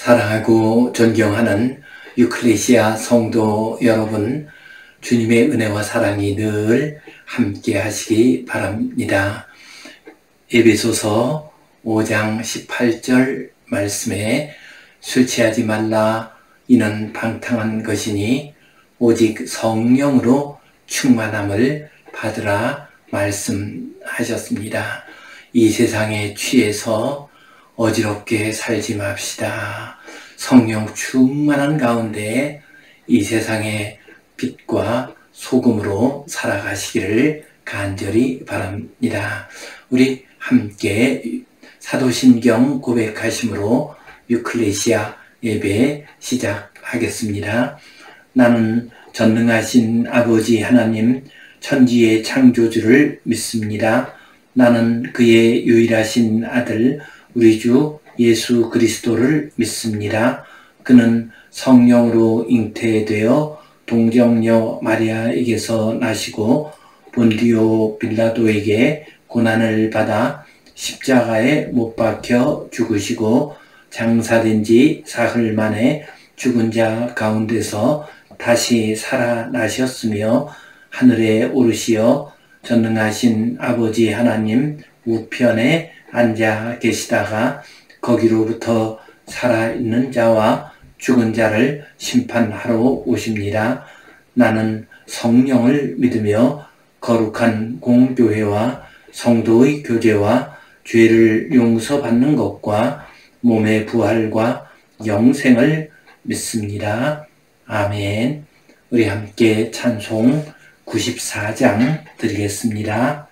사랑하고 존경하는 유클레시아 성도 여러분, 주님의 은혜와 사랑이 늘 함께 하시기 바랍니다. 에베소서 5장 18절 말씀에 술 취하지 말라, 이는 방탕한 것이니 오직 성령으로 충만함을 받으라 말씀하셨습니다. 이 세상에 취해서 어지럽게 살지 맙시다. 성령 충만한 가운데 이 세상의 빛과 소금으로 살아가시기를 간절히 바랍니다. 우리 함께 사도신경 고백하심으로 유클레시아 예배 시작하겠습니다. 나는 전능하신 아버지 하나님 천지의 창조주를 믿습니다. 나는 그의 유일하신 아들 우리 주 예수 그리스도를 믿습니다. 그는 성령으로 잉태되어 동정녀 마리아에게서 나시고 본디오 빌라도에게 고난을 받아 십자가에 못 박혀 죽으시고 장사된 지 사흘 만에 죽은 자 가운데서 다시 살아나셨으며 하늘에 오르시어 전능하신 아버지 하나님 우편에 앉아 계시다가 거기로부터 살아있는 자와 죽은 자를 심판하러 오십니다. 나는 성령을 믿으며 거룩한 공교회와 성도의 교제와 죄를 용서받는 것과 몸의 부활과 영생을 믿습니다. 아멘. 우리 함께 찬송 94장 드리겠습니다.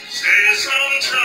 세상 잘한다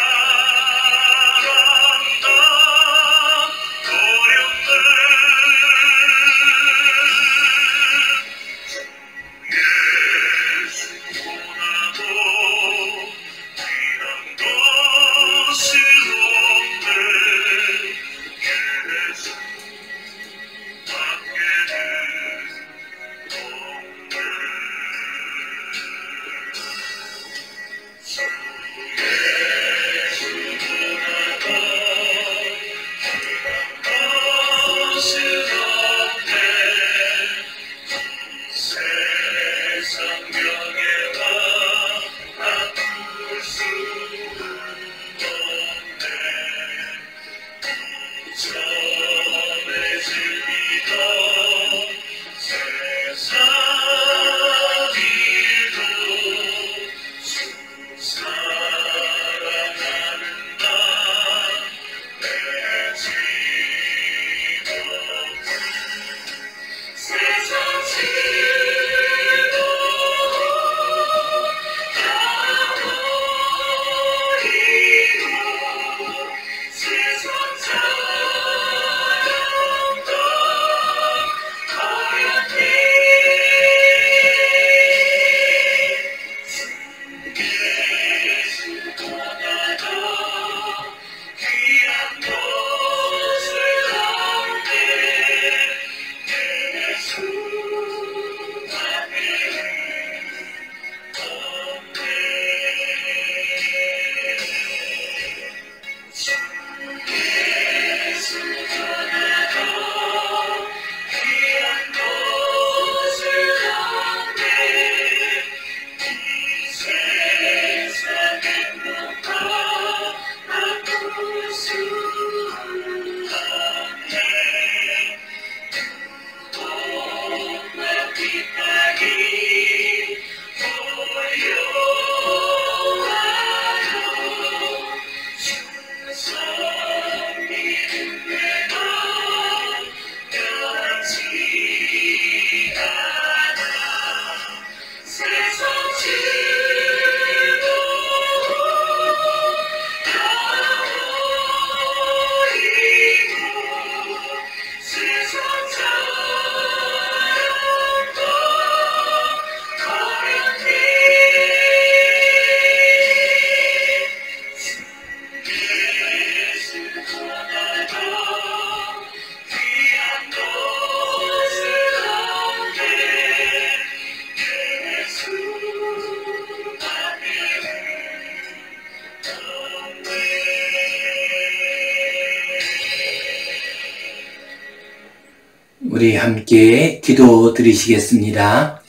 우리 함께 기도 드리시겠습니다.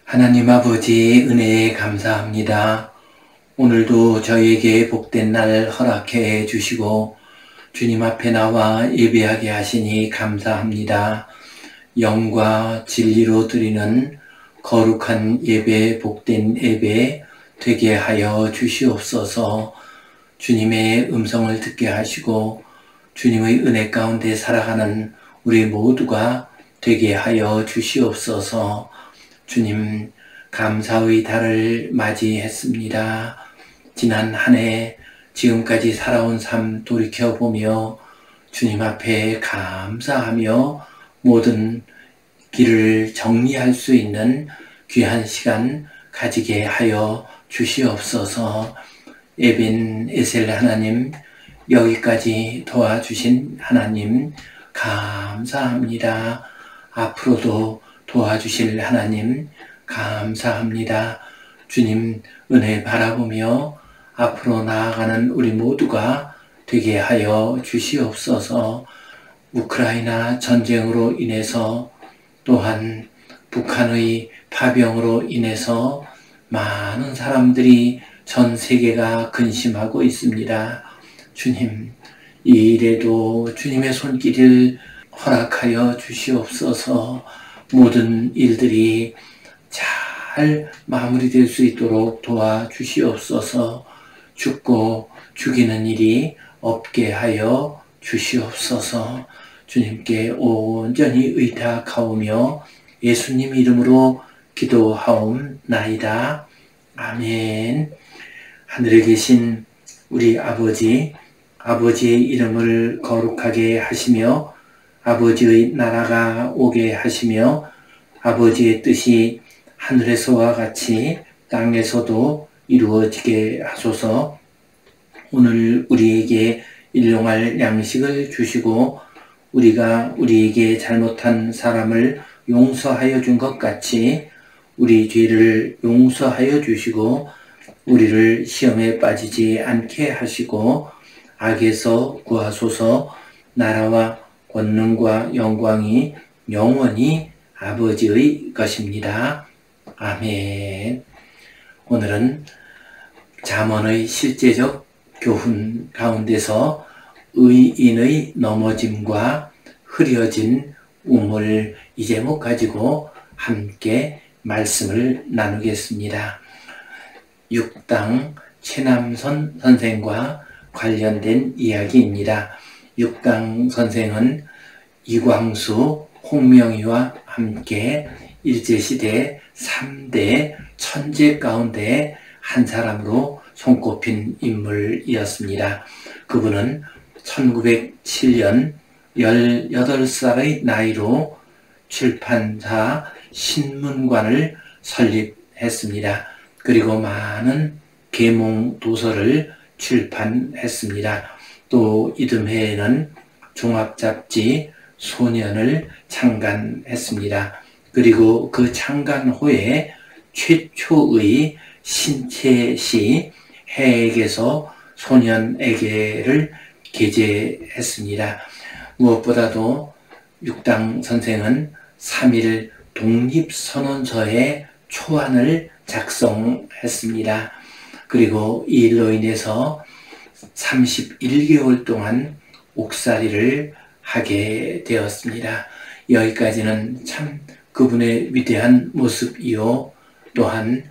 하나님 아버지 은혜에 감사합니다. 오늘도 저희에게 복된 날 허락해 주시고 주님 앞에 나와 예배하게 하시니 감사합니다. 영과 진리로 드리는 거룩한 예배, 복된 예배 되게 하여 주시옵소서. 주님의 음성을 듣게 하시고 주님의 은혜 가운데 살아가는 우리 모두가 되게 하여 주시옵소서. 주님, 감사의 달을 맞이했습니다. 지난 한 해 지금까지 살아온 삶 돌이켜보며 주님 앞에 감사하며 모든 길을 정리할 수 있는 귀한 시간 가지게 하여 주시옵소서. 에벤에셀 하나님, 여기까지 도와주신 하나님 감사합니다. 앞으로도 도와주실 하나님 감사합니다. 주님 은혜 바라보며 앞으로 나아가는 우리 모두가 되게 하여 주시옵소서. 우크라이나 전쟁으로 인해서 또한 북한의 파병으로 인해서 많은 사람들이 전 세계가 근심하고 있습니다. 주님, 이 일에도 주님의 손길을 허락하여 주시옵소서. 모든 일들이 잘 마무리될 수 있도록 도와주시옵소서. 죽고 죽이는 일이 없게 하여 주시옵소서. 주님께 온전히 의탁하오며 예수님 이름으로 기도하옵나이다. 아멘. 하늘에 계신 우리 아버지, 아버지의 이름을 거룩하게 하시며 아버지의 나라가 오게 하시며 아버지의 뜻이 하늘에서와 같이 땅에서도 이루어지게 하소서. 오늘 우리에게 일용할 양식을 주시고 우리가 우리에게 잘못한 사람을 용서하여 준 것 같이 우리 죄를 용서하여 주시고 우리를 시험에 빠지지 않게 하시고 악에서 구하소서. 나라와 권능과 영광이 영원히 아버지의 것입니다. 아멘. 오늘은 잠언의 실제적 교훈 가운데서 의인의 넘어짐과 흐려진 우물 이 제목 가지고 함께 말씀을 나누겠습니다. 육당 최남선 선생과 관련된 이야기입니다. 육당 선생은 이광수, 홍명희와 함께 일제시대 3대 천재 가운데 한 사람으로 손꼽힌 인물이었습니다. 그분은 1907년 18살의 나이로 출판사 신문관을 설립했습니다. 그리고 많은 계몽 도서를 출판했습니다. 또 이듬해에는 종합잡지 소년을 창간했습니다. 그리고 그 창간 후에 최초의 신체시 해에게서 소년에게를 게재했습니다. 무엇보다도 육당 선생은 3일 독립선언서의 초안을 작성했습니다. 그리고 이 일로 인해서 31개월 동안 옥살이를 하게 되었습니다. 여기까지는 참 그분의 위대한 모습이요 또한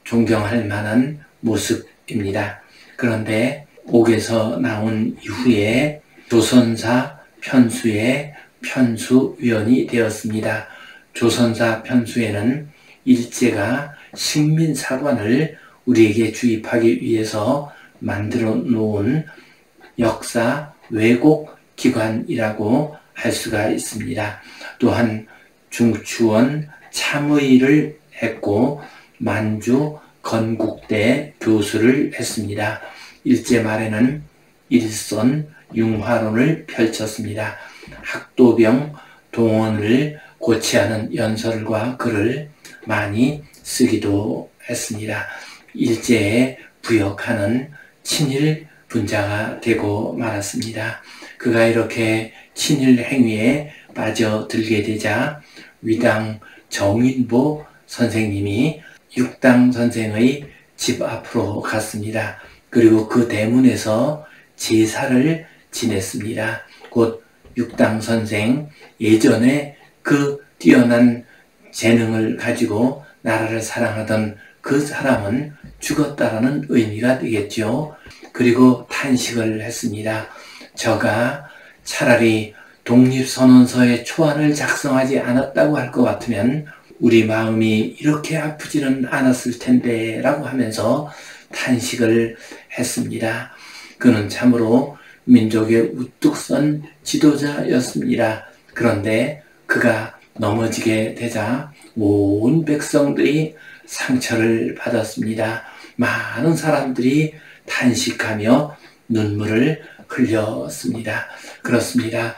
존경할 만한 모습입니다. 그런데 옥에서 나온 이후에 조선사 편수의 편수위원이 되었습니다. 조선사 편수에는 일제가 식민사관을 우리에게 주입하기 위해서 만들어 놓은 역사 왜곡 기관이라고 할 수가 있습니다. 또한 중추원 참의를 했고 만주 건국대 교수를 했습니다. 일제 말에는 일선 융화론을 펼쳤습니다. 학도병 동원을 고치하는 연설과 글을 많이 쓰기도 했습니다. 일제의 부역하는 친일 분자가 되고 말았습니다. 그가 이렇게 친일 행위에 빠져들게 되자 위당 정인보 선생님이 육당 선생의 집 앞으로 갔습니다. 그리고 그 대문에서 제사를 지냈습니다. 곧 육당 선생, 예전에 그 뛰어난 재능을 가지고 나라를 사랑하던 그 사람은 죽었다라는 의미가 되겠죠. 그리고 탄식을 했습니다. 저가 차라리 독립선언서의 초안을 작성하지 않았다고 할 것 같으면 우리 마음이 이렇게 아프지는 않았을 텐데 라고 하면서 탄식을 했습니다. 그는 참으로 민족의 우뚝 선 지도자였습니다. 그런데 그가 넘어지게 되자 온 백성들이 상처를 받았습니다. 많은 사람들이 탄식하며 눈물을 흘렸습니다. 그렇습니다.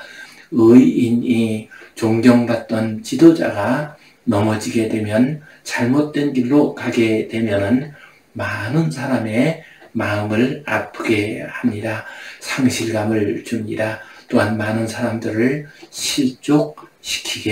의인이 존경받던 지도자가 넘어지게 되면, 잘못된 길로 가게 되면 많은 사람의 마음을 아프게 합니다. 상실감을 줍니다. 또한 많은 사람들을 실족시키게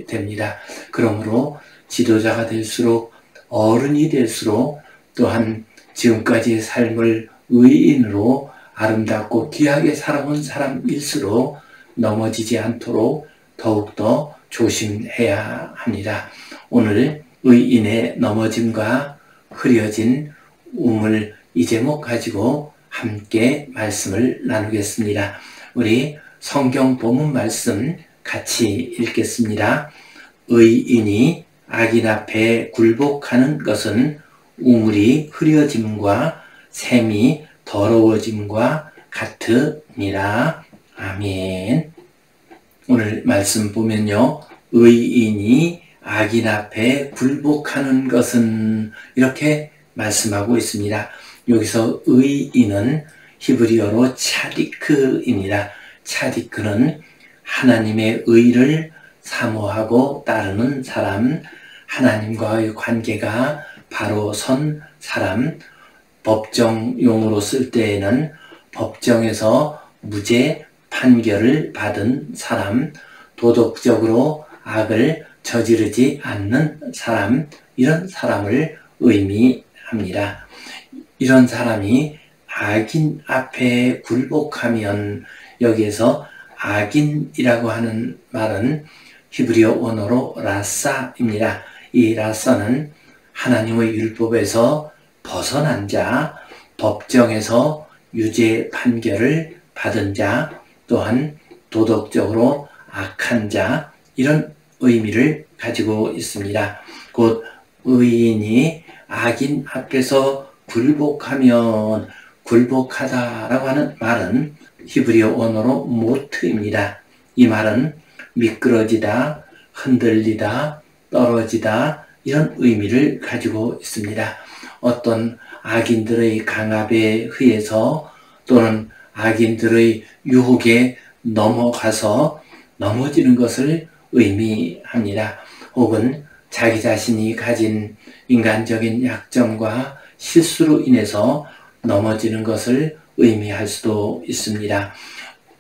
됩니다. 그러므로 지도자가 될수록, 어른이 될수록, 또한 지금까지의 삶을 의인으로 아름답고 귀하게 살아온 사람일수록 넘어지지 않도록 더욱더 조심해야 합니다. 오늘 의인의 넘어짐과 흐려진 우물, 이 제목 가지고 함께 말씀을 나누겠습니다. 우리 성경 본문 말씀 같이 읽겠습니다. 의인이 악인 앞에 굴복하는 것은 우물이 흐려짐과 샘이 더러워짐과 같으니라. 아멘. 오늘 말씀 보면요, 의인이 악인 앞에 굴복하는 것은, 이렇게 말씀하고 있습니다. 여기서 의인은 히브리어로 차디크입니다. 차디크는 하나님의 의를 사모하고 따르는 사람, 하나님과의 관계가 바로 선 사람, 법정용으로 쓸 때에는 법정에서 무죄 판결을 받은 사람, 도덕적으로 악을 저지르지 않는 사람, 이런 사람을 의미합니다. 이런 사람이 악인 앞에 굴복하면, 여기에서 악인이라고 하는 말은 히브리어 원어로 라사입니다. 이 라사는 하나님의 율법에서 벗어난 자, 법정에서 유죄 판결을 받은 자, 또한 도덕적으로 악한 자, 이런 의미를 가지고 있습니다. 곧 의인이 악인 앞에서 굴복하면, 굴복하다라고 하는 말은 히브리어 원어로 모트입니다. 이 말은 미끄러지다, 흔들리다, 떨어지다, 이런 의미를 가지고 있습니다. 어떤 악인들의 강압에 의해서 또는 악인들의 유혹에 넘어가서 넘어지는 것을 의미합니다. 혹은 자기 자신이 가진 인간적인 약점과 실수로 인해서 넘어지는 것을 의미할 수도 있습니다.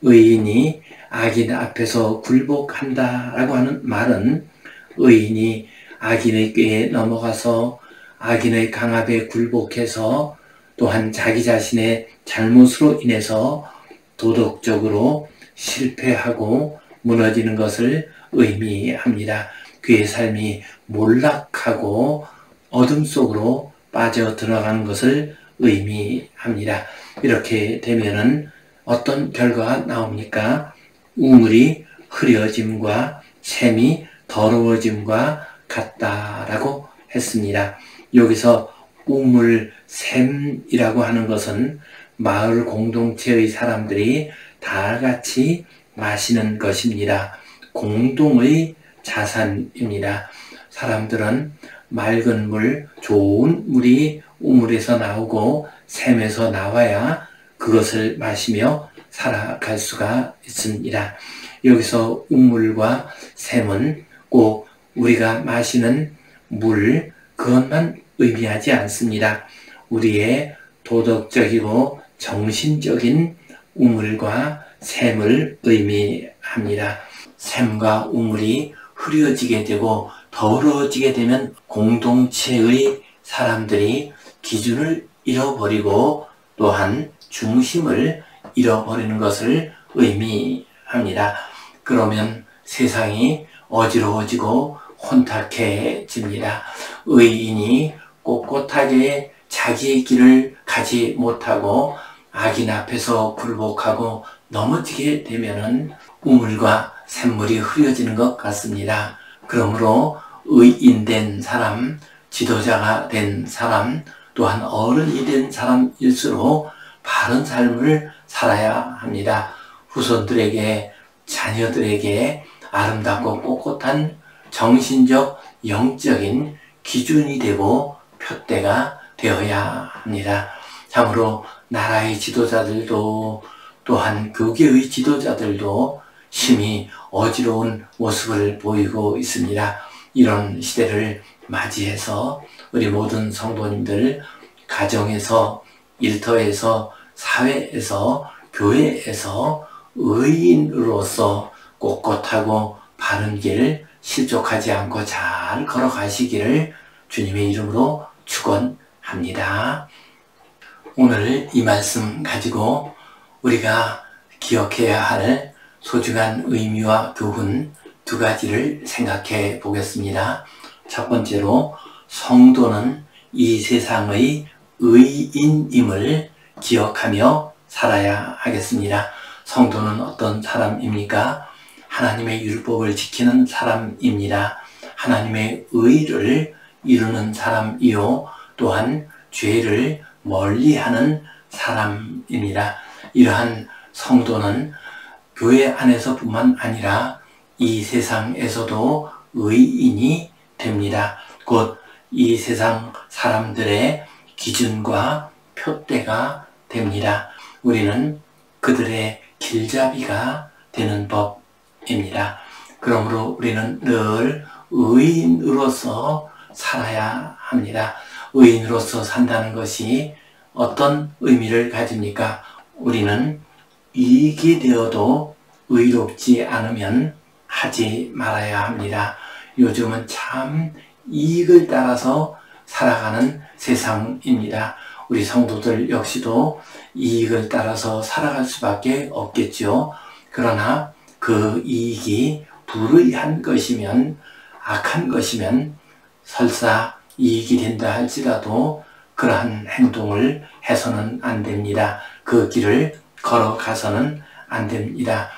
의인이 악인 앞에서 굴복한다라고 하는 말은 의인이 악인의 꾀에 넘어가서 악인의 강압에 굴복해서 또한 자기 자신의 잘못으로 인해서 도덕적으로 실패하고 무너지는 것을 의미합니다. 그의 삶이 몰락하고 어둠 속으로 빠져 들어간 것을 의미합니다. 이렇게 되면은 어떤 결과가 나옵니까? 우물이 흐려짐과 샘이 더러워짐과 같다라고 했습니다. 여기서 우물, 샘이라고 하는 것은 마을 공동체의 사람들이 다 같이 마시는 것입니다. 공동의 자산입니다. 사람들은 맑은 물, 좋은 물이 우물에서 나오고 샘에서 나와야 그것을 마시며 살아갈 수가 있습니다. 여기서 우물과 샘은 꼭 우리가 마시는 물, 그것만 의미하지 않습니다. 우리의 도덕적이고 정신적인 우물과 샘을 의미합니다. 샘과 우물이 흐려지게 되고 더러워지게 되면 공동체의 사람들이 기준을 잃어버리고 또한 중심을 잃어버리는 것을 의미합니다. 그러면 세상이 어지러워지고 혼탁해집니다. 의인이 꼿꼿하게 자기의 길을 가지 못하고 악인 앞에서 굴복하고 넘어지게 되면은 우물과 샘물이 흐려지는 것 같습니다. 그러므로 의인된 사람, 지도자가 된 사람, 또한 어른이 된 사람일수록 바른 삶을 살아야 합니다. 후손들에게, 자녀들에게 아름답고 꼿꼿한 정신적, 영적인 기준이 되고 표대가 되어야 합니다. 참으로 나라의 지도자들도 또한 교계의 지도자들도 심히 어지러운 모습을 보이고 있습니다. 이런 시대를 맞이해서 우리 모든 성도님들 가정에서, 일터에서, 사회에서, 교회에서 의인으로서 꼿꼿하고 바른 길 실족하지 않고 잘 걸어가시기를 주님의 이름으로 축원합니다. 오늘 이 말씀 가지고 우리가 기억해야 할 소중한 의미와 교훈 두 가지를 생각해 보겠습니다. 첫 번째로 성도는 이 세상의 의인임을 기억하며 살아야 하겠습니다. 성도는 어떤 사람입니까? 하나님의 율법을 지키는 사람입니다. 하나님의 의를 이루는 사람이요 또한 죄를 멀리하는 사람입니다. 이러한 성도는 교회 안에서뿐만 아니라 이 세상에서도 의인이 됩니다. 곧 이 세상 사람들의 기준과 표대가 됩니다. 우리는 그들의 길잡이가 되는 법입니다. 그러므로 우리는 늘 의인으로서 살아야 합니다. 의인으로서 산다는 것이 어떤 의미를 가집니까? 우리는 이익이 되어도 의롭지 않으면 하지 말아야 합니다. 요즘은 참 이익을 따라서 살아가는 세상입니다. 우리 성도들 역시도 이익을 따라서 살아갈 수밖에 없겠죠. 그러나 그 이익이 불의한 것이면, 악한 것이면 설사 이익이 된다 할지라도 그러한 행동을 해서는 안 됩니다. 그 길을 걸어가서는 안 됩니다.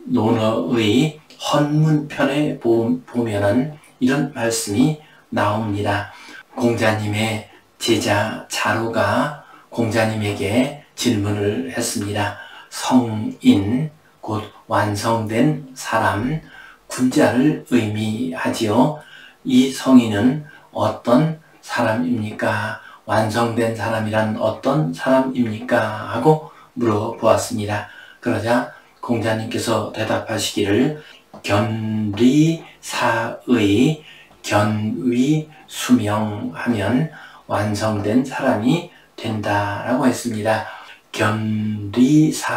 논어의 헌문편에 보면은 이런 말씀이 나옵니다. 공자님의 제자 자로가 공자님에게 질문을 했습니다. 성인, 곧 완성된 사람, 군자를 의미하지요. 이 성인은 어떤 사람입니까? 완성된 사람이란 어떤 사람입니까? 하고 물어보았습니다. 그러자 공자님께서 대답하시기를 견리사의 견위수명하면 완성된 사람이 된다라고 했습니다. 견리사의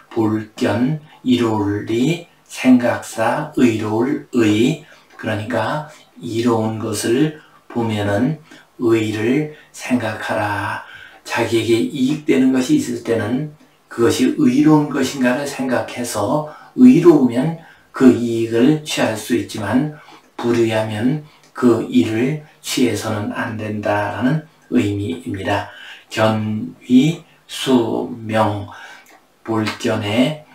볼견, 이로울 리, 생각사, 의로울 의, 그러니까 이로운 것을 보면은 의를 생각하라. 자기에게 이익되는 것이 있을 때는 그것이 의로운 것인가를 생각해서 의로우면 그 이익을 취할 수 있지만 불의하면 그 일을 취해서는 안 된다라는 의미입니다. 견위, 수명, 볼견에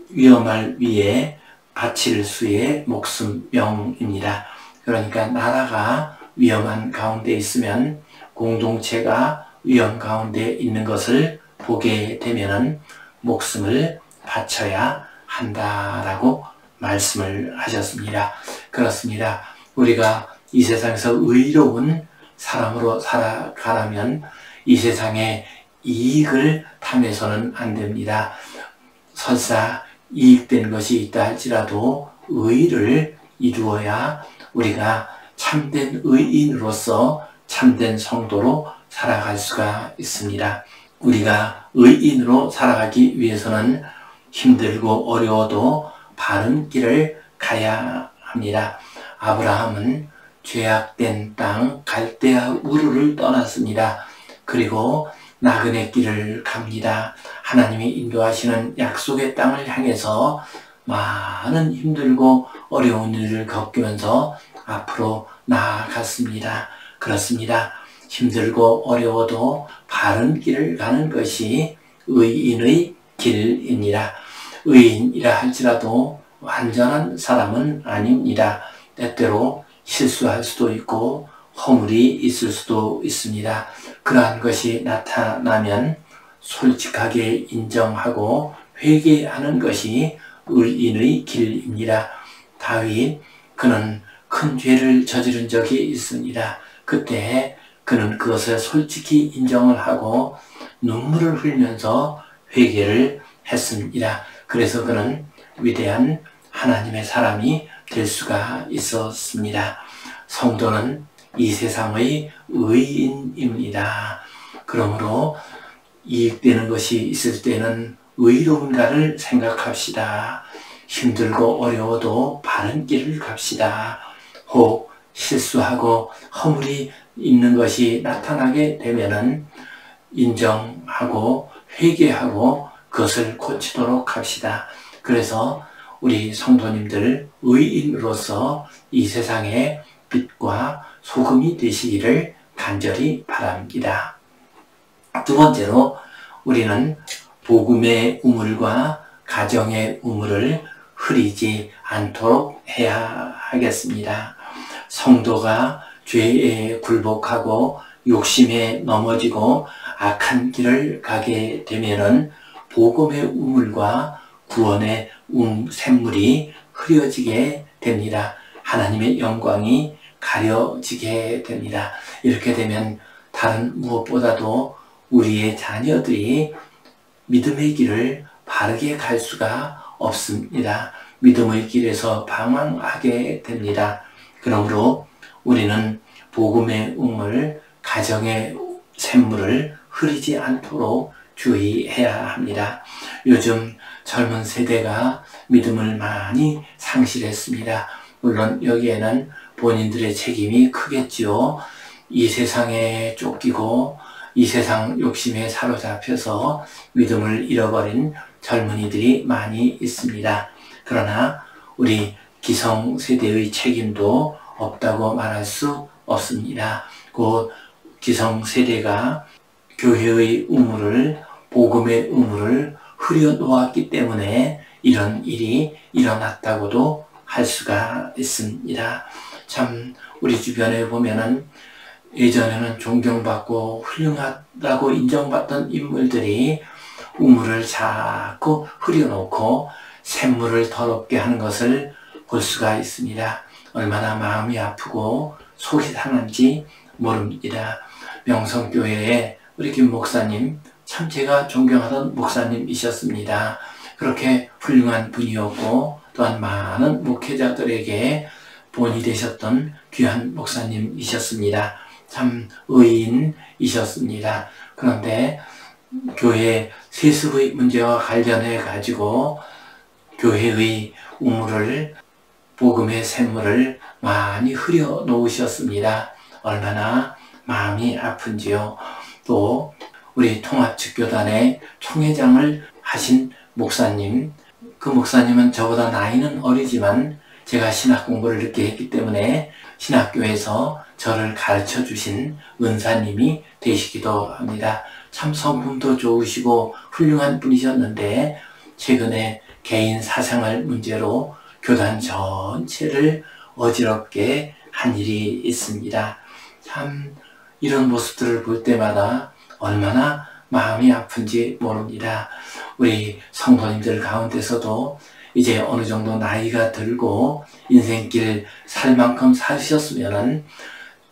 위험할 위에 바칠 수의 목숨 명입니다. 그러니까 나라가 위험한 가운데 있으면 공동체가 위험 가운데 있는 것을 보게 되면은 목숨을 바쳐야 한다라고 말씀을 하셨습니다. 그렇습니다. 우리가 이 세상에서 의로운 사람으로 살아가려면 이 세상에 이익을 탐해서는 안 됩니다. 설사 이익된 것이 있다 할지라도 의를 이루어야 우리가 참된 의인으로서 참된 성도로 살아갈 수가 있습니다. 우리가 의인으로 살아가기 위해서는 힘들고 어려워도 바른 길을 가야 합니다. 아브라함은 죄악된 땅 갈대아 우르를 떠났습니다. 그리고 나그네 길을 갑니다. 하나님이 인도하시는 약속의 땅을 향해서 많은 힘들고 어려운 일을 겪으면서 앞으로 나아갔습니다. 그렇습니다. 힘들고 어려워도 바른 길을 가는 것이 의인의 길입니다. 의인이라 할지라도 완전한 사람은 아닙니다. 때때로 실수할 수도 있고 허물이 있을 수도 있습니다. 그러한 것이 나타나면 솔직하게 인정하고 회개하는 것이 의인의 길입니다. 다윗, 그는 큰 죄를 저지른 적이 있습니다. 그때 그는 그것을 솔직히 인정을 하고 눈물을 흘리면서 회개를 했습니다. 그래서 그는 위대한 하나님의 사람이 될 수가 있었습니다. 성도는 이 세상의 의인입니다. 그러므로 이익되는 것이 있을 때는 의로운가를 생각합시다. 힘들고 어려워도 바른 길을 갑시다. 혹 실수하고 허물이 있는 것이 나타나게 되면은 인정하고 회개하고 그것을 고치도록 합시다. 그래서 우리 성도님들 의인으로서 이 세상의 빛과 소금이 되시기를 간절히 바랍니다. 두 번째로 우리는 복음의 우물과 가정의 우물을 흐리지 않도록 해야 하겠습니다. 성도가 죄에 굴복하고 욕심에 넘어지고 악한 길을 가게 되면은 복음의 우물과 구원의 샘물이 흐려지게 됩니다. 하나님의 영광이 가려지게 됩니다. 이렇게 되면 다른 무엇보다도 우리의 자녀들이 믿음의 길을 바르게 갈 수가 없습니다. 믿음의 길에서 방황하게 됩니다. 그러므로 우리는 복음의 우물, 가정의 샘물을 흐리지 않도록 주의해야 합니다. 요즘 젊은 세대가 믿음을 많이 상실했습니다. 물론 여기에는 본인들의 책임이 크겠지요. 이 세상에 쫓기고 이 세상 욕심에 사로잡혀서 믿음을 잃어버린 젊은이들이 많이 있습니다. 그러나 우리 기성세대의 책임도 없다고 말할 수 없습니다. 곧 기성세대가 교회의 우물을, 복음의 우물을 흐려놓았기 때문에 이런 일이 일어났다고도 할 수가 있습니다. 참 우리 주변에 보면은 예전에는 존경받고 훌륭하다고 인정받던 인물들이 우물을 자꾸 흐려놓고 샘물을 더럽게 하는 것을 볼 수가 있습니다. 얼마나 마음이 아프고 속이 상한지 모릅니다. 명성교회에 우리 김 목사님, 참 제가 존경하던 목사님이셨습니다. 그렇게 훌륭한 분이었고 또한 많은 목회자들에게 본이 되셨던 귀한 목사님이셨습니다. 참 의인이셨습니다. 그런데 교회 세습의 문제와 관련해 가지고 교회의 우물을, 복음의 샘물을 많이 흐려 놓으셨습니다. 얼마나 마음이 아픈지요. 또 우리 통합측교단의 총회장을 하신 목사님, 그 목사님은 저보다 나이는 어리지만 제가 신학 공부를 늦게 했기 때문에 신학교에서 저를 가르쳐 주신 은사님이 되시기도 합니다. 참 성품도 좋으시고 훌륭한 분이셨는데 최근에 개인 사생활 문제로 교단 전체를 어지럽게 한 일이 있습니다. 참 이런 모습들을 볼 때마다 얼마나 마음이 아픈지 모릅니다. 우리 성도님들 가운데서도 이제 어느 정도 나이가 들고 인생길 살 만큼 사셨으면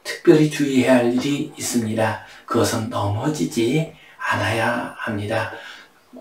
특별히 주의해야 할 일이 있습니다. 그것은 넘어지지 않아야 합니다.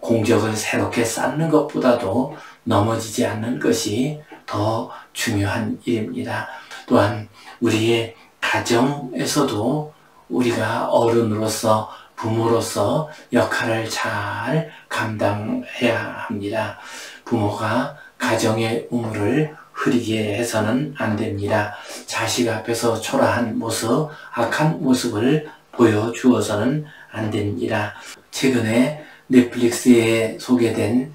공적을 새롭게 쌓는 것보다도 넘어지지 않는 것이 더 중요한 일입니다. 또한 우리의 가정에서도 우리가 어른으로서 부모로서 역할을 잘 감당해야 합니다. 부모가 가정의 우물을 흐리게 해서는 안 됩니다. 자식 앞에서 초라한 모습, 악한 모습을 보여주어서는 안 됩니다. 최근에 넷플릭스에 소개된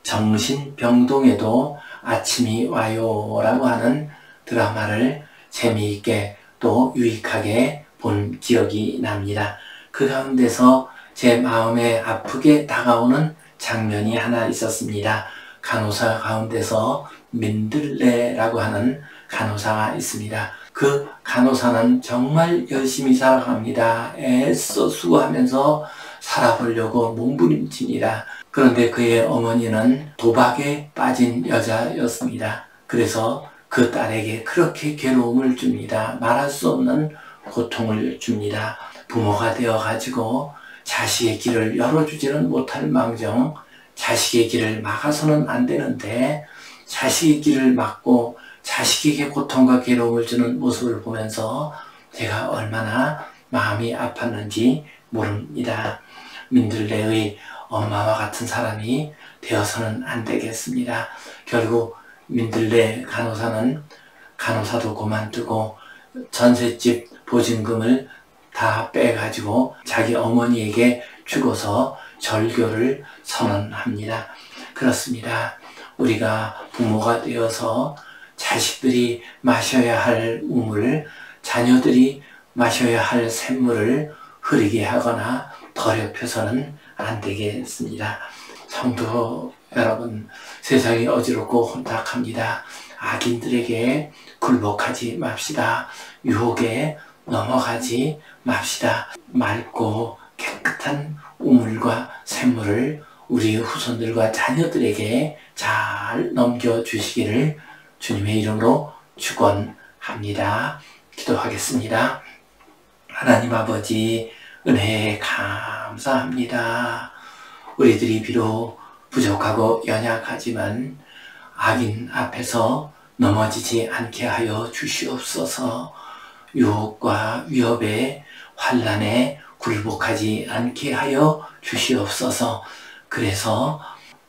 정신병동에도 아침이 와요 라고 하는 드라마를 재미있게 또 유익하게 본 기억이 납니다. 그 가운데서 제 마음에 아프게 다가오는 장면이 하나 있었습니다. 간호사 가운데서 민들레라고 하는 간호사가 있습니다. 그 간호사는 정말 열심히 살아갑니다. 애써 수고하면서 살아보려고 몸부림칩니다. 그런데 그의 어머니는 도박에 빠진 여자였습니다. 그래서 그 딸에게 그렇게 괴로움을 줍니다. 말할 수 없는 고통을 줍니다. 부모가 되어가지고 자식의 길을 열어주지는 못할 망정 자식의 길을 막아서는 안 되는데 자식의 길을 막고 자식에게 고통과 괴로움을 주는 모습을 보면서 제가 얼마나 마음이 아팠는지 모릅니다. 민들레의 엄마와 같은 사람이 되어서는 안 되겠습니다. 결국 민들레 간호사는 간호사도 그만두고 전셋집 보증금을 다 빼가지고 자기 어머니에게 주고서 절교를 선언합니다. 그렇습니다. 우리가 부모가 되어서 자식들이 마셔야 할 우물, 자녀들이 마셔야 할 샘물을 흐리게 하거나 더럽혀서는 안 되겠습니다. 성도 여러분, 세상이 어지럽고 혼탁합니다. 악인들에게 굴복하지 맙시다. 유혹에 넘어가지 맙시다. 맑고 깨끗한 우물과 샘물을 우리 후손들과 자녀들에게 잘 넘겨주시기를 주님의 이름으로 축원합니다. 기도하겠습니다. 하나님 아버지, 은혜에 감사합니다. 우리들이 비록 부족하고 연약하지만 악인 앞에서 넘어지지 않게 하여 주시옵소서. 유혹과 위협에 환난에 굴복하지 않게 하여 주시옵소서. 그래서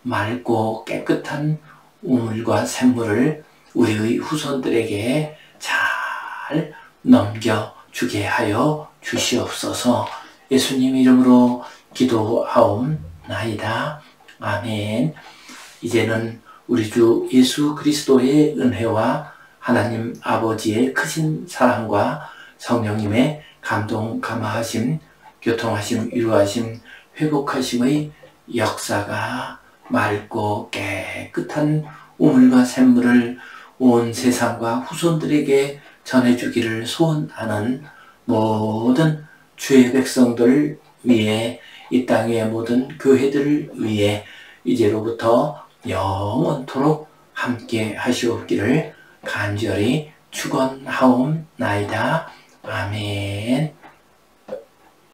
맑고 깨끗한 우물과 샘물을 우리의 후손들에게 잘 넘겨주게 하여 주시옵소서. 예수님 이름으로 기도하옵나이다. 아멘. 이제는 우리 주 예수 그리스도의 은혜와 하나님 아버지의 크신 사랑과 성령님의 감동, 감화하심, 교통하심, 위로하심, 회복하심의 역사가 맑고 깨끗한 우물과 샘물을 온 세상과 후손들에게 전해주기를 소원하는 모든 주의 백성들 위해 이 땅의 모든 교회들을 위해 이제로부터 영원토록 함께 하시옵기를 간절히 축원하옵나이다. 아멘.